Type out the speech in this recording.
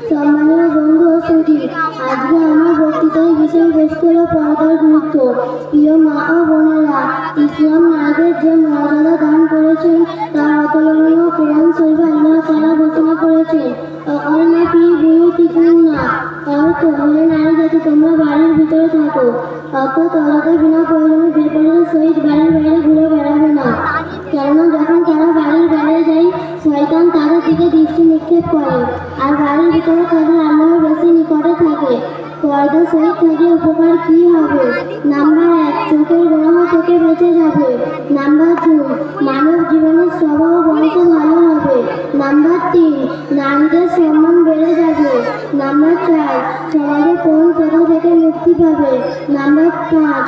সম্মানীয় বন্ধু ও সুধী, আজকে আমার বক্তৃতার বিষয়বস্তু হলো পর্দার গুরুত্ব। প্রিয় মা ও বোনেরা, ইসলাম নারীদের যে মর্যাদা দান করেছেন তা অতুলনীয়। কোরআন শরীফে আল্লাহ তাআলা ঘোষণা করেছেন, ওয়াকারনা ফী বুয়ুতিকুন্না, অর্থ হে নারী জাতি তোমরা বাড়ির ভিতরে থাকো, অর্থাৎ তাদের বিনা প্রয়োজনে বেপরোয়া সহিত বাড়ির বাইরে ঘুরে বেড়াবে না। কেননা যখন তারা বাড়ির বাইরে যায়, শয়তান তাদের দিকে দৃষ্টি নিক্ষেপ করে, আর বাড়ির ভিতরে তাদের আল্লাহর বেশি নিকটে থাকে। পর্দা সহিত থেকে উপকার কি হবে? নাম্বার 1, চোখের গুনাহ থেকে বেঁচে যাবে। নাম্বার 2, মানব জীবনের স্বভাব বংশ ভালো হবে। নাম্বার 3, নারীদের সম্মান বেড়ে যাবে। নাম্বার 4, সমাজে কোন প্রথা থেকে মুক্তি পাবে। নাম্বার 5,